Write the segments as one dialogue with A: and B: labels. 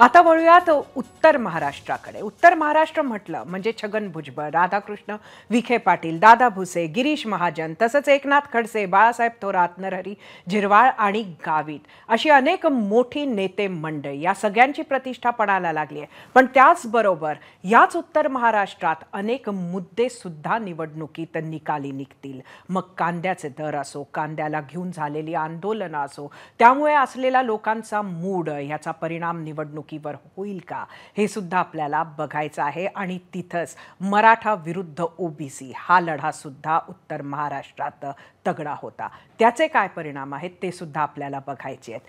A: आता वळूयात उत्तर महाराष्ट्राकडे. उत्तर महाराष्ट्र म्हटलं म्हणजे छगन भुजबळ, राधाकृष्ण विखे पाटील, दादा भुसे, गिरीश महाजन, तसंच एकनाथ खडसे, बाळासाहेब थोरात, नरहरी झिरवाळ आणि गावित अशी अनेक मोठी नेते मंडळ या सगळ्यांची प्रतिष्ठा पणाला लागली आहे. पण त्याचबरोबर याच उत्तर महाराष्ट्रात अनेक मुद्दे सुद्धा निवडणुकीत निकाली निघतील. मग कांद्याचे दर असो, कांद्याला घेऊन झालेली आंदोलनं असो, त्यामुळे असलेला लोकांचा मूड, याचा परिणाम निवडणुकीवर होईल का हे सुद्धा आपल्याला बघायचं आहे. आणि तिथंच मराठा विरुद्ध ओबीसी हा लढा सुद्धा उत्तर महाराष्ट्रात तगडा होता. त्याचे काय परिणाम आहेत ते सुद्धा आपल्याला बघायचे आहेत.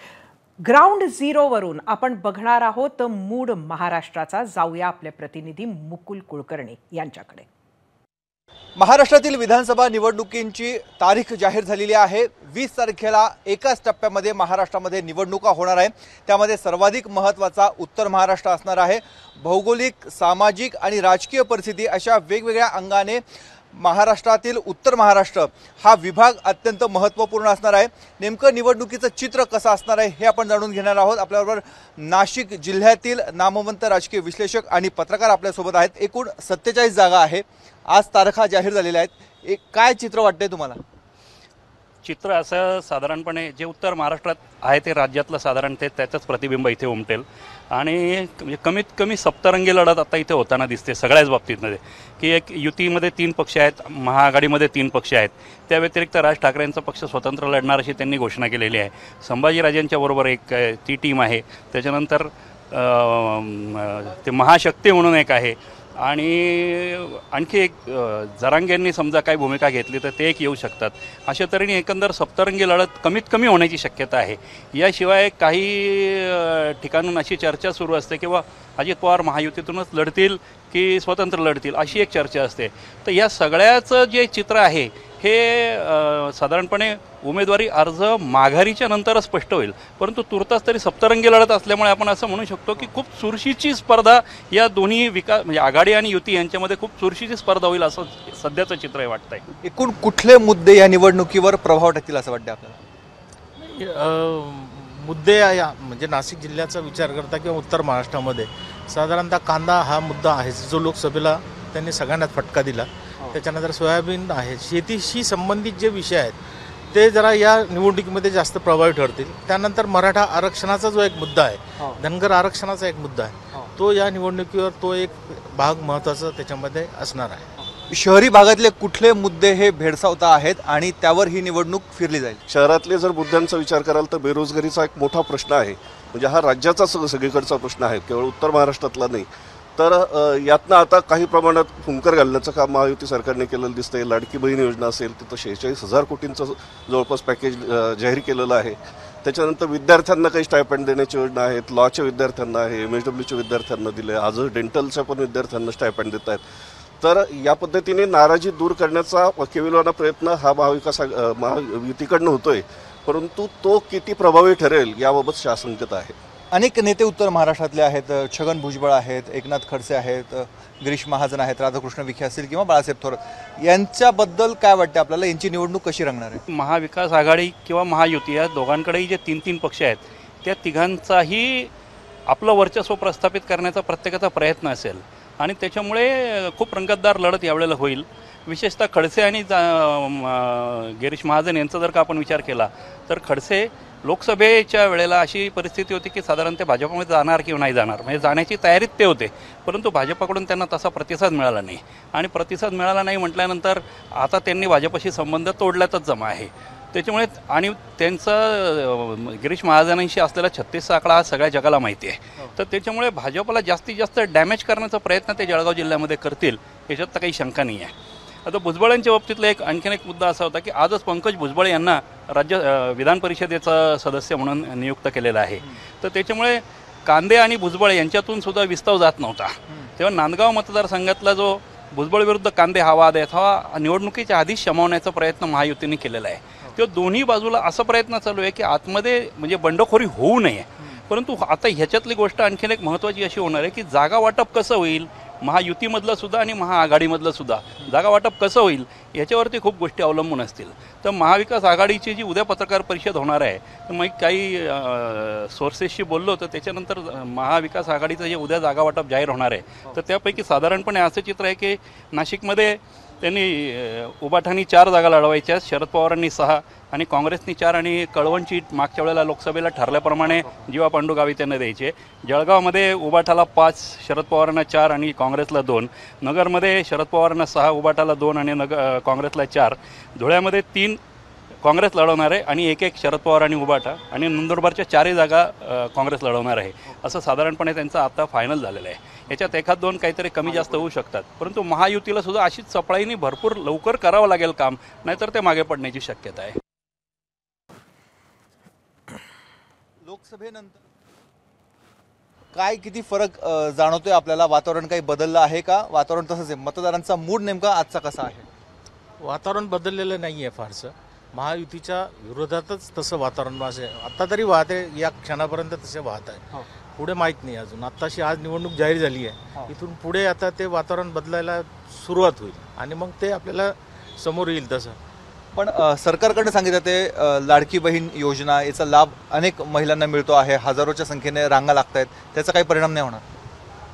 A: ग्राउंड झिरोवरून आपण बघणार आहोत मूड महाराष्ट्राचा. जाऊया आपले प्रतिनिधी मुकुल कुलकर्णी यांच्याकडे.
B: महाराष्ट्रातील विधानसभा निवडणुकींची तारीख जाहीर झालेली आहे. 20 तारखेला एकाच टप्प्यामध्ये महाराष्ट्रामध्ये निवडणुका होणार आहे. त्यामध्ये सर्वाधिक महत्त्वाचा उत्तर महाराष्ट्र असणार आहे. भौगोलिक, सामाजिक आणि राजकीय परिस्थिती अशा वेगवेगळ्या अंगाने महाराष्ट्रातील उत्तर महाराष्ट्र हा विभाग अत्यंत महत्त्वपूर्ण असणार आहे. नेमकं निवडणुकीचं चित्र कसं असणार आहे हे आपण जाणून घेणार आहोत. आपल्याबरोबर नाशिक जिल्ह्यातील नामवंत राजकीय विश्लेषक आणि पत्रकार आपल्यासोबत आहेत. एकूण 47 जागा आहे. आज तारखा जाहीर झालेल्या आहेत. काय चित्र वाटतंय तुम्हाला?
C: चित्र असं साधारणपणे जे उत्तर महाराष्ट्रात आहे ते राज्यातलं साधारण त्याचंच प्रतिबिंब इथे उमटेल. आणि कमीत कमी सप्तरंगी लढत आता इथे होताना दिसते सगळ्याच बाबतीतमध्ये, की एक युतीमध्ये 3 पक्ष आहेत, महाआघाडीमध्ये 3 पक्ष आहेत. त्या व्यतिरिक्त राज ठाकरेंचा पक्ष स्वतंत्र लढणार अशी त्यांनी घोषणा केलेली आहे. संभाजीराजेंच्या बरोबर एक ती टीम आहे. त्याच्यानंतर ते महाशक्ती म्हणून एक आहे. आणि आणखी एक जरांगेंनी समजा काही भूमिका घेतली तर ते एक येऊ शकतात. अशा तऱ्हेने एकंदर सप्तरंगी लढत कमीत कमी होण्याची शक्यता आहे. याशिवाय काही ठिकाणून अशी चर्चा सुरू असते की अजित पवार महायुतीतूनच लढतील की स्वतंत्र लढतील अशी एक चर्चा असते. तर या सगळ्याचं जे चित्र आहे हे साधारणपणे उमेदवारी अर्ज माघारीच्या नंतरच स्पष्ट होईल. परंतु तुर्तास तरी सप्तरंगी लढत असल्यामुळे आपण असं म्हणू शकतो की खूप चुरशीची स्पर्धा या दोन्ही म्हणजे आघाडी आणि युती यांच्यामध्ये खूप चुरशीची स्पर्धा होईल असं सध्याचं चित्र आहे वाटतंय.
B: एकूण कुठले मुद्दे या निवडणुकीवर प्रभाव टाकतील असं वाटतं आपल्याला?
D: मुद्दे या म्हणजे नाशिक जिल्ह्याचा विचार करता किंवा उत्तर महाराष्ट्रामध्ये साधारणतः कांदा हा मुद्दा आहे जो लोकसभेला त्यांनी सगळ्यांनाच फटका दिला. त्याच्यानंतर सोयाबीन आहे. शेतीशी संबंधित जे विषय आहेत ते जरा या निवडणुकीमध्ये जास्त प्रभावी ठरतील. त्यानंतर मराठा आरक्षणाचा जो एक मुद्दा आहे, धनगर आरक्षणाचा एक मुद्दा आहे, तो या निवडणुकीवर तो एक भाग महत्त्वाचा त्याच्यामध्ये असणार आहे.
B: शहरी भागातले कुठले मुद्दे हे भेडसावता आहेत आणि त्यावर ही निवडणूक फिरली जाईल?
E: शहरातले जर मुद्द्यांचा विचार कराल तर बेरोजगारीचा एक मोठा प्रश्न आहे. म्हणजे हा राज्याचा सगळीकडचा प्रश्न आहे, केवळ उत्तर महाराष्ट्रातला नाही. तर यातनं आता काही प्रमाणात फुंकर घालण्याचं काम महायुती सरकारने केलेलं दिसतंय. लाडकी बहीण योजना असेल तिथं 46,000 कोटींचं जवळपास पॅकेज जाहीर केलेलं आहे. त्याच्यानंतर विद्यार्थ्यांना काही स्टायपेंड देण्याची योजना आहेत. लॉच्या विद्यार्थ्यांना आहे, MSWच्या विद्यार्थ्यांना दिले, आज डेंटलच्या पण विद्यार्थ्यांना स्टायपेंड देत आहेत. तर या पद्धतीने नाराजी दूर करण्याचा केविलवाना प्रयत्न हा महायुतीकडनं होतोय. परंतु तो किती प्रभावी ठरेल याबाबत शासंकता आहे.
B: अनेक नेते उत्तर महाराष्ट्रातले आहेत. छगन भुजबळ आहेत, एकनाथ खडसे आहेत, गिरीश महाजन आहेत, राधाकृष्ण विखे असतील किंवा बाळासाहेब थोरात, यांच्याबद्दल काय वाटतं आपल्याला? यांची निवडणूक कशी रंगणार आहे?
C: महाविकास आघाडी किंवा महायुती या दोघांकडेही जे 3 पक्ष आहेत त्या तिघांचाही आपलं वर्चस्व प्रस्थापित करण्याचा प्रत्येकाचा प्रयत्न असेल. आणि त्याच्यामुळे खूप रंगतदार लढत यावेळेला होईल. विशेषतः खडसे आणि गिरीश महाजन यांचा जर का आपण विचार केला तर खडसे लोकसभेच्या वेळेला अशी परिस्थिती होती की साधारण ते भाजपमध्ये जाणार किंवा नाही जाणार, म्हणजे जाण्याची तयारीत ते होते. परंतु भाजपकडून त्यांना तसा प्रतिसाद मिळाला नाही. आणि प्रतिसाद मिळाला नाही म्हटल्यानंतर आता त्यांनी भाजपशी संबंध तोडल्यातच जमा आहे. त्याच्यामुळे आणि त्यांचा गिरीश महाजनांशी असलेला 36चा आकडा हा सगळ्या जगाला माहिती आहे. तर त्याच्यामुळे भाजपला जास्तीत जास्त डॅमेज करण्याचा प्रयत्न ते जळगाव जिल्ह्यामध्ये करतील याच्यात तर काही शंका नाही आहे. आता भुजबळांच्या बाबतीतला आणखीन एक मुद्दा असा होता की आजच पंकज भुजबळ यांना विधान परिषदेचा सदस्य म्हणून नियुक्त केलेला आहे. तर त्याच्यामुळे कांदे आणि भुजबळ यांच्यातून सुद्धा विस्ताव जात नव्हता. तेव्हा नांदगाव मतदारसंघातला जो भुजबळ विरुद्ध कांदे हा वाद आहे हा निवडणुकीच्या आधीच शमवण्याचा प्रयत्न महायुतीने केलेला आहे. तेव्हा दोन्ही बाजूला असा प्रयत्न चालू आहे की आतमध्ये म्हणजे बंडखोरी होऊ नये. परंतु आता ह्याच्यातली गोष्ट आणखीन एक महत्त्वाची अशी होणार आहे की जागा वाटप कसं होईल, महायुतीमधलं सुद्धा आणि महाआघाडीमधलं सुद्धा जागा वाटप कसं होईल याच्यावरती खूप गोष्टी अवलंबून असतील. तर महाविकास आघाडीची जी उद्या पत्रकार परिषद होणार आहे, तर मग काही सोर्सेसशी बोललो, तर त्याच्यानंतर महाविकास आघाडीचं जे उद्या जागा वाटप जाहीर होणार आहे, तर त्यापैकी साधारणपणे असं चित्र आहे की नाशिकमध्ये त्यांनी उबाठानी 4 जागा लढवायच्या, शरद पवारांनी 6 आणि काँग्रेसनी 4 आणि कळवणची मागच्या वेळेला लोकसभेला ठरल्याप्रमाणे जीवा पांडू गावी त्यांना द्यायचे. जळगावमध्ये उबाठाला 5, शरद पवारांना 4 आणि काँग्रेसला 2. नगरमध्ये शरद पवारांना 6, उबाठाला 2 आणि काँग्रेसला 4. धुळ्यामध्ये 3 काँग्रेस लढवणार आहे आणि 1-1 शरद पवार आणि उबाटा, आणि नंदुरबारच्या 4ही जागा काँग्रेस लढवणार आहे. असं साधारणपणे त्यांचं आता फायनल झालेलं आहे. याच्यात 1-2 काहीतरी कमी जास्त होऊ शकतात, परंतु महायुतीला सुद्धा अशीच चपळाईने भरपूर लवकर करावं लागेल काम, नाहीतर ते मागे पडण्याची शक्यता आहे.
B: लोकसभेनंतर काय किती फरक जाणवतोय आपल्याला? वातावरण काही बदललं आहे का? वातावरण तसंच आहे? मतदारांचा मूड नेमका आजचा कसा आहे?
D: वातावरण बदललेलं नाही आहे फारसं. महायुतीच्या विरोधातच तसं वातावरण आता तरी वाहते, या क्षणापर्यंत तसे वाहत आहे. पुढे माहीत नाही अजून. आत्ताशी आज निवडणूक जाहीर झाली आहे, इथून पुढे आता ते वातावरण बदलायला सुरुवात होईल आणि मग ते आपल्याला समोर येईल तसं.
B: पण सरकारकडनं सांगितलं ते लाडकी बहीण योजना, याचा लाभ अनेक महिलांना मिळतो आहे, हजारोच्या संख्येने रांगा लागत आहेत, त्याचा काही परिणाम नाही होणार?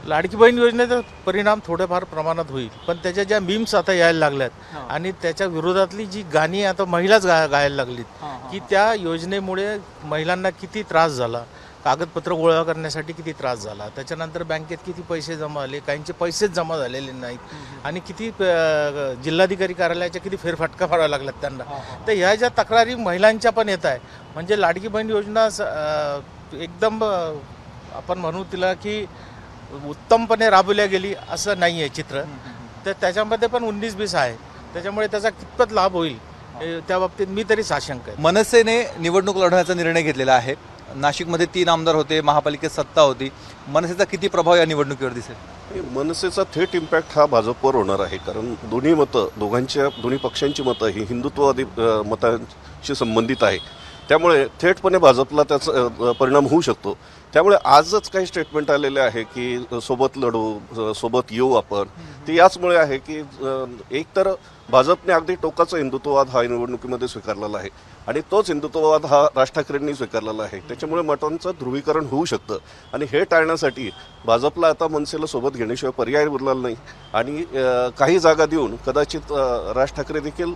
D: लाडकी बहीण योजनेचा परिणाम थोड्याफार प्रमाणात होईल, पण त्याच्या ज्या मीम्स आता यायला लागल्यात आणि त्याच्या विरोधातली जी गाणी आता महिलाच गायला लागलीत की त्या योजनेमुळे महिलांना किती त्रास झाला, कागदपत्र गोळा करण्यासाठी किती त्रास झाला, त्याच्यानंतर बँकेत किती पैसे जमा झाले, काहींचे पैसेच जमा झालेले नाहीत आणि किती जिल्हाधिकारी कार्यालयाच्या किती फेरफटका माराव्या लागल्यात त्यांना. तर ह्या ज्या तक्रारी महिलांच्या पण येत आहे, म्हणजे लाडकी बहीण योजना एकदम आपण म्हणू तिला की उत्तमपणे राबवल्या गेली असं नाही आहे चित्र. तर त्याच्यामध्ये पण 19-20 आहे, त्याच्यामुळे त्याचा कितपत लाभ होईल त्या बाबतीत मी तरी साशंक आहे.
B: मनसेने निवडणूक लढवण्याचा निर्णय घेतलेला आहे. नाशिकमध्ये 3 आमदार होते, महापालिकेत सत्ता होती. मनसेचा किती प्रभाव या निवडणुकीवर दिसेल?
E: मनसेचा थेट इम्पॅक्ट हा भाजपवर होणार आहे, कारण दोन्ही पक्षांची मतं ही हिंदुत्ववादी मतांशी संबंधित आहे. त्यामुळे थेटपणे भाजपला त्याचा परिणाम होऊ शकतो. त्यामुळे आजच काही स्टेटमेंट आलेले आहे की सोबत लढू, सोबत येऊ आपण. ते याचमुळे आहे की एकतर भाजपने अगदी टोकाचा हिंदुत्ववाद हा निवडणुकीमध्ये स्वीकारलेला आहे आणि तोच हिंदुत्ववाद हा राज ठाकरेंनी स्वीकारलेला आहे. त्याच्यामुळे मतांचं ध्रुवीकरण होऊ शकतं आणि हे टाळण्यासाठी भाजपला आता मनसेला सोबत घेण्याशिवाय पर्याय उरलेला नाही आणि काही जागा देऊन कदाचित राज ठाकरे देखील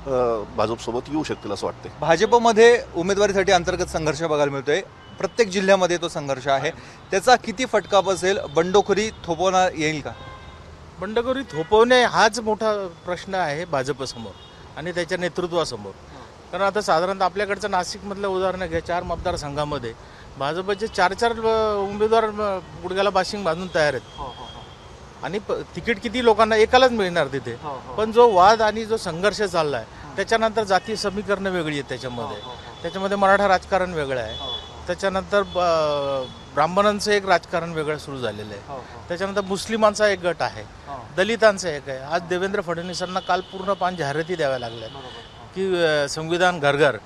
E: भाजपसोबत येऊ शकतील असं वाटते.
B: भाजपमध्ये उमेदवारीसाठी अंतर्गत संघर्ष बघायला मिळतोय. प्रत्येक जिल्ह्यामध्ये तो संघर्ष आहे. त्याचा किती फटका बसेल? बंडखोरी थोपवता येईल का?
D: बंडखोरी थोपवणे हाच मोठा प्रश्न आहे भाजपसमोर आणि त्याच्या नेतृत्वासमोर. कारण आता साधारणतः आपल्याकडचं नाशिकमधलं उदाहरण घ्या, 4 मतदारसंघामध्ये भाजपचे 4-4 उमेदवार गुडघ्याला बाशिंग बांधून तयार आहेत आणि तिकीट किती लोकांना एकालाच मिळणार तिथे. पण जो वाद आणि जो संघर्ष चालला आहे त्याच्यानंतर जाती समीकरणं वेगळी आहेत, त्याच्यामध्ये मराठा राजकारण वेगळं आहे, त्याच्यानंतर ब्राह्मणांचं एक राजकारण वेगळं सुरू झालेलं आहे, त्याच्यानंतर मुस्लिमांचा एक गट आहे, दलितांचा एक आहे. आज देवेंद्र फडणवीसांना काल पूर्ण 5 जाहिराती द्याव्या लागल्या की संविधान घर.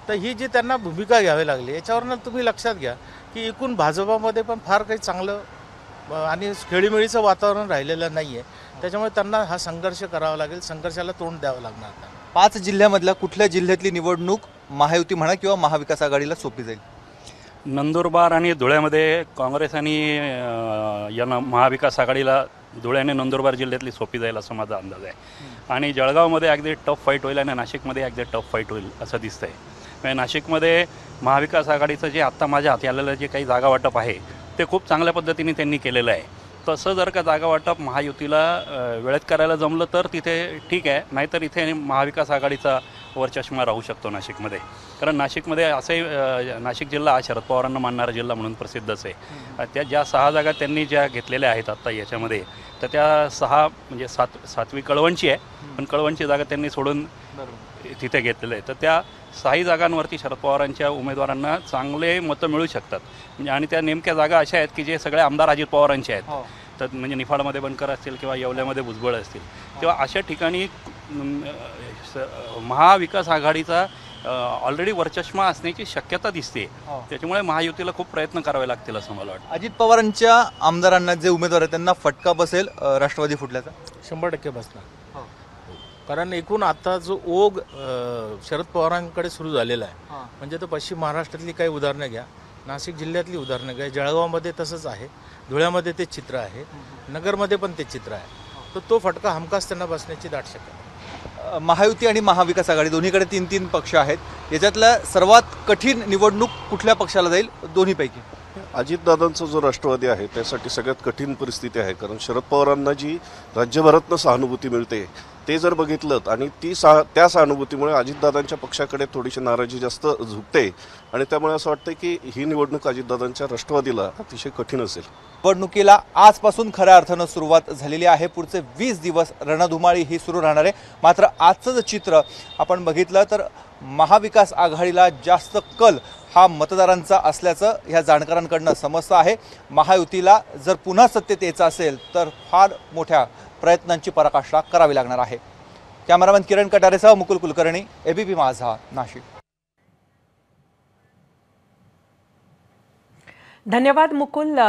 D: तर ही जी त्यांना भूमिका घ्यावी लागली, याच्यावरनं तुम्ही लक्षात घ्या की एकूण भाजपामध्ये पण फार काही चांगलं आणि खेळीमेळीचं वातावरण राहिलेलं नाही आहे. त्याच्यामुळे त्यांना हा संघर्ष करावा लागेल, संघर्षाला तोंड द्यावं लागणार.
B: 5 जिल्ह्यामधल्या कुठल्या जिल्ह्यातली निवडणूक महायुती म्हणा किंवा महाविकास आघाडीला सोपी जाईल?
C: नंदुरबार आणि धुळ्यामध्ये काँग्रेस आणि महाविकास आघाडीला धुळे आणि नंदुरबार जिल्ह्यातली सोपी जाईल असं माझा अंदाज आहे. आणि जळगावमध्ये अगदी टफ फाईट होईल आणि नाशिकमध्ये अगदी टफ फाईट होईल असं दिसतंय. म्हणजे नाशिकमध्ये महाविकास आघाडीचं जे आत्ता माझ्या हाती आलेलं जे काही जागा वाटप आहे ते खूप चांगल्या पद्धतीने त्यांनी केलेलं आहे. तसं जर का जागा वाटप महायुतीला वेळेत करायला जमलं तर तिथे ठीक आहे, नाहीतर इथे महाविकास आघाडीचा वरचष्मा राहू शकतो नाशिकमध्ये. कारण नाशिकमध्ये असंही नाशिक जिल्हा हा शरद पवारांना मानणारा जिल्हा म्हणून प्रसिद्धच आहे. त्या ज्या 6 जागा त्यांनी ज्या घेतलेल्या आहेत आत्ता याच्यामध्ये, तर त्या 6 म्हणजे 7वी कळवणची आहे, पण कळवणची जागा त्यांनी सोडून तिथे घेतलेलं आहे. तर त्या 6 जागांवरती शरद पवारांच्या उमेदवारांना चांगले मतं मिळू शकतात. म्हणजे आणि त्या नेमक्या जागा अशा आहेत की जे सगळे आमदार अजित पवारांचे आहेत. तर म्हणजे निफाडमध्ये बनकर असतील किंवा येवल्यामध्ये भुजबळ असतील, तेव्हा अशा ठिकाणी महाविकास आघाडीचा ऑलरेडी वरचष्मा असण्याची शक्यता दिसते. त्याच्यामुळे महायुतीला खूप प्रयत्न करावे लागतील असं मला वाटतं.
B: अजित पवारांच्या आमदारांना जे उमेदवार आहेत त्यांना फटका बसेल राष्ट्रवादी फुटल्याचा?
D: 100% बसणार. कारण एकूण आता जो ओघ शरद पवारांकडे सुरू झालेला आहे, म्हणजे तो पश्चिम महाराष्ट्रातली काही उदाहरणं घ्या, नाशिक जिल्ह्यातली उदाहरणं घ्या, जळगावमध्ये तसंच आहे, धुळ्यामध्ये ते चित्र आहे, नगरमध्ये पण ते चित्र आहे. तर तो फटका हमखास त्यांना बसण्याची दाट शक्यता आहे.
B: महायुती आणि महाविकास आघाडी दोन्हीकडे 3-3 पक्ष आहेत. याच्यातल्या सर्वात कठीण निवडणूक कुठल्या पक्षाला जाईल दोन्हीपैकी?
E: अजितदादांचा जो राष्ट्रवादी आहे त्यासाठी सगळ्यात कठीण परिस्थिती आहे. कारण शरद पवारांना जी राज्यभरातनं सहानुभूती मिळते ते जर बघितलं आणि त्या सहानुभूतीमुळे अजितदादांच्या पक्षाकडे थोडीशी नाराजी जास्त झुकते आणि त्यामुळे असं वाटतं की ही निवडणूक अजितदादांच्या राष्ट्रवादीला अतिशय कठीण असेल.
B: निवडणुकीला आजपासून खऱ्या अर्थानं सुरुवात झालेली आहे. पुढचे 20 दिवस रणधुमाळी ही सुरू राहणार आहे. मात्र आजचं जर चित्र आपण बघितलं तर महाविकास आघाडीला जास्त कल हा मतदारांचा असल्याचं ह्या जाणकारांकडनं समजतं आहे. महायुतीला जर पुन्हा सत्तेत यायचं असेल तर फार मोठ्या प्रयत्नांची पराकाष्ठा करावी लागणार आहे. कॅमेरामॅन किरण कटारेसह मुकुल कुलकर्णी, एबीपी माझा, नाशिक.
A: धन्यवाद मुकुल.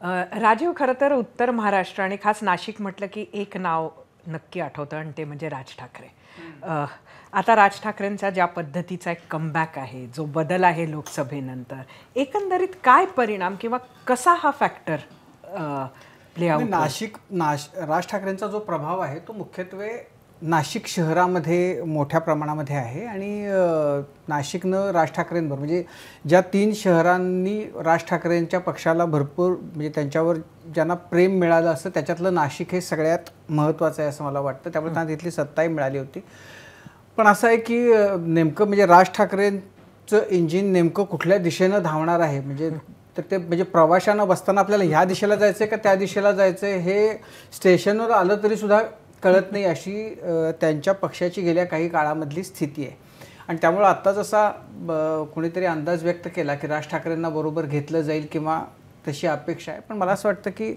A: राजीव, खरं तर उत्तर महाराष्ट्र आणि खास नाशिक म्हटलं की एक नाव नक्की आठवतं आणि ते म्हणजे राज ठाकरे. आता राज ठाकरेंचा ज्या पद्धतीचा एक कमबॅक आहे, जो बदल आहे लोकसभेनंतर, एकंदरीत काय परिणाम किंवा कसा हा फॅक्टर प्ले आउट?
F: राज ठाकरेंचा जो प्रभाव आहे तो मुख्यत्वे नाशिक शहरामध्ये मोठ्या प्रमाणामध्ये आहे आणि नाशिकनं राज ठाकरेंबरोबर म्हणजे ज्या 3 शहरांनी राज ठाकरेंच्या पक्षाला भरपूर म्हणजे त्यांच्यावर ज्यांना प्रेम मिळालं असतं त्याच्यातलं नाशिक हे सगळ्यात महत्त्वाचं आहे असं मला वाटतं. त्यामुळे त्यांना तिथली सत्ताही मिळाली होती. पण असं आहे की नेमकं म्हणजे राज ठाकरेंचं इंजिन नेमकं कुठल्या दिशेनं धावणार आहे म्हणजे तर ते म्हणजे प्रवाशांना बसताना आपल्याला ह्या दिशेला जायचं आहे का त्या दिशेला जायचं आहे हे स्टेशनवर आलं तरीसुद्धा कळत नाही, अशी त्यांच्या पक्षाची गेल्या काही काळामधली स्थिती आहे. आणि त्यामुळं आत्ता जसा कोणीतरी अंदाज व्यक्त केला की राज ठाकरेंना बरोबर घेतलं जाईल किंवा तशी अपेक्षा आहे, पण मला असं वाटतं की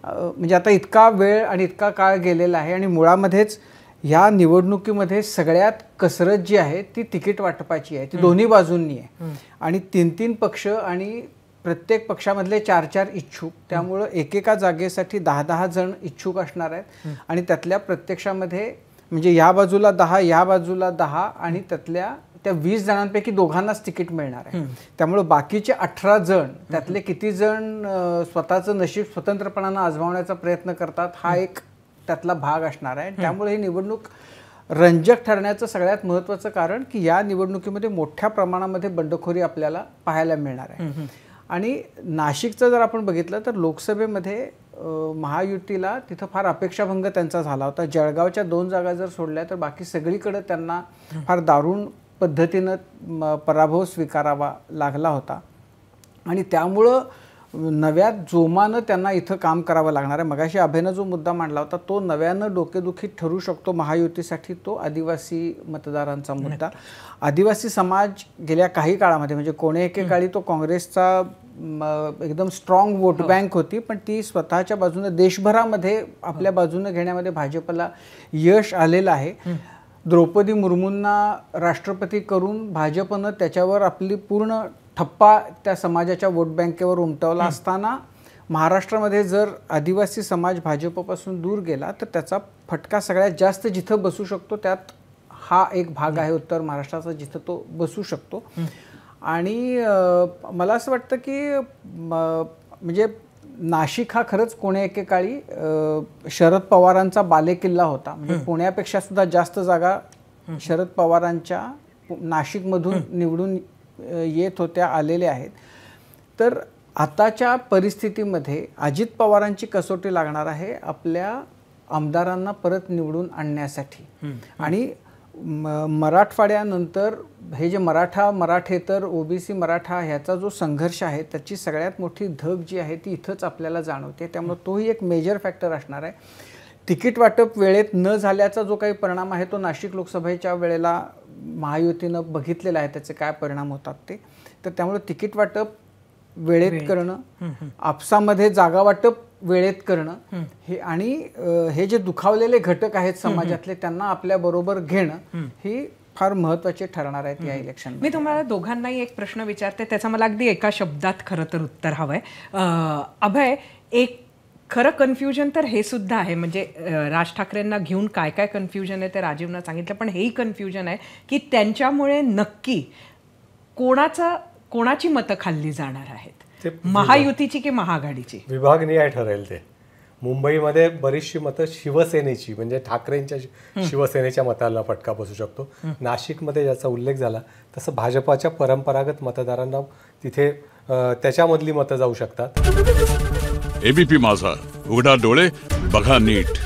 F: म्हणजे आता इतका वेळ आणि इतका काळ गेलेला आहे आणि मुळामध्येच ह्या निवडणुकीमध्ये सगळ्यात कसरत जी आहे ती तिकीट वाटपाची आहे, ती दोन्ही बाजूंनी आहे आणि 3-3 पक्ष आणि प्रत्येक पक्षामधले 4-4 इच्छुक, त्यामुळं एकेका जागेसाठी 10-10 जण इच्छुक असणार आहेत आणि त्यातल्या प्रत्यक्षामध्ये म्हणजे या बाजूला 10 या बाजूला 10 आणि त्यातल्या त्या 20 जणांपैकी दोघांनाच तिकीट मिळणार आहे. त्यामुळं बाकीचे 18 जण त्यातले किती जण स्वतःचं नशीब स्वतंत्रपणानं आजमावण्याचा प्रयत्न करतात हा एक त्यातला भाग असणार आहे. त्यामुळे ही निवडणूक रंजक ठरण्याचं सगळ्यात महत्त्वाचं कारण की या निवडणुकीमध्ये मोठ्या प्रमाणामध्ये बंडखोरी आपल्याला पाहायला मिळणार आहे. आणि नाशिकचं जर आपण बघितलं तर लोकसभेमध्ये महायुतीला तिथं फार अपेक्षाभंग त्यांचा झाला होता. जळगावच्या 2 जागा जर सोडल्या तर बाकी सगळीकडे त्यांना फार दारुण पद्धतीनं पराभव स्वीकारावा लागला होता आणि त्यामुळं नव्या जोमानं त्यांना इथं काम करावं लागणार आहे. मगाशी अभेनं जो मुद्दा मांडला होता तो नव्यानं डोकेदुखी ठरू शकतो महायुतीसाठी, तो आदिवासी मतदारांचा मुद्दा. आदिवासी समाज गेल्या काही काळामध्ये म्हणजे कोणे एकेकाळी तो काँग्रेसचा एकदम स्ट्रॉंग वोट बँक होती, पण ती स्वतःच्या बाजूने देशभरामध्ये आपल्या बाजूने घेण्यामध्ये भाजपला यश आलेलं आहे. द्रौपदी मुर्मूंना राष्ट्रपती करून भाजपनं त्याच्यावर आपली पूर्ण ठप्पा त्या समाजाच्या वोट बँकेवर उमटवला असताना महाराष्ट्रामध्ये जर आदिवासी समाज भाजपपासून दूर गेला तर त्याचा फटका सगळ्यात जास्त जिथं बसू शकतो त्यात हा एक भाग आहे उत्तर महाराष्ट्राचा जिथं तो बसू शकतो. आणि मला असं वाटतं की म्हणजे नाशिक हा खरंच कोण्या एकेकाळी शरद पवारांचा बालेकिल्ला होता. म्हणजे पुण्यापेक्षा सुद्धा जास्त जागा शरद पवारांच्या नाशिकमधून निवडून येत होत्या, आलेल्या आहेत. तर आताच्या परिस्थितीमध्ये अजित पवारांची कसोटी लागणार आहे आपल्या आमदारांना परत निवडून आणण्यासाठी. आणि मराठवाड्यानंतर हे जे मराठेतर ओबीसी मराठा ह्याचा जो संघर्ष आहे त्याची सगळ्यात मोठी धग जी आहे ती इथंच आपल्याला जाणवते. त्यामुळे तोही एक मेजर फॅक्टर असणार आहे. तिकीट वाटप वेळेत न झाल्याचा जो काही परिणाम आहे तो नाशिक लोकसभेच्या वेळेला महायुतीनं बघितलेला आहे, त्याचे काय परिणाम होतात ते. तर त्यामुळे तिकीट वाटप वेळेत करणं, आपसामध्ये जागा वाटप वेळेत करणं हे आणि हे जे दुखावलेले घटक आहेत समाजातले त्यांना आपल्या बरोबर घेणं ही फार महत्त्वाचे ठरणार आहेत या इलेक्शन.
A: मी तुम्हाला दोघांनाही एक प्रश्न विचारते, त्याचा मला अगदी एका शब्दात खरं तर उत्तर हवंय. अभय, एक खरं कन्फ्युजन तर हे सुद्धा आहे, म्हणजे राज ठाकरेंना घेऊन काय काय कन्फ्युजन आहे ते राजीवनं सांगितलं, पण हेही कन्फ्युजन आहे की त्यांच्यामुळे नक्की कोणाची मतं खाल्ली जाणार आहेत, महायुतीची की महाआघाडीची.
G: विभागनिहाय ठरेल ते. मुंबईमध्ये बरीचशी मतं शिवसेनेची, म्हणजे ठाकरेंच्या शिवसेनेच्या मतांना फटका बसू शकतो. नाशिकमध्ये ज्याचा उल्लेख झाला तसं भाजपाच्या परंपरागत मतदारांना तिथे त्याच्यामधली मतं जाऊ शकतात.
H: एबीपी माझा, उघडा डोळे बघा नीट.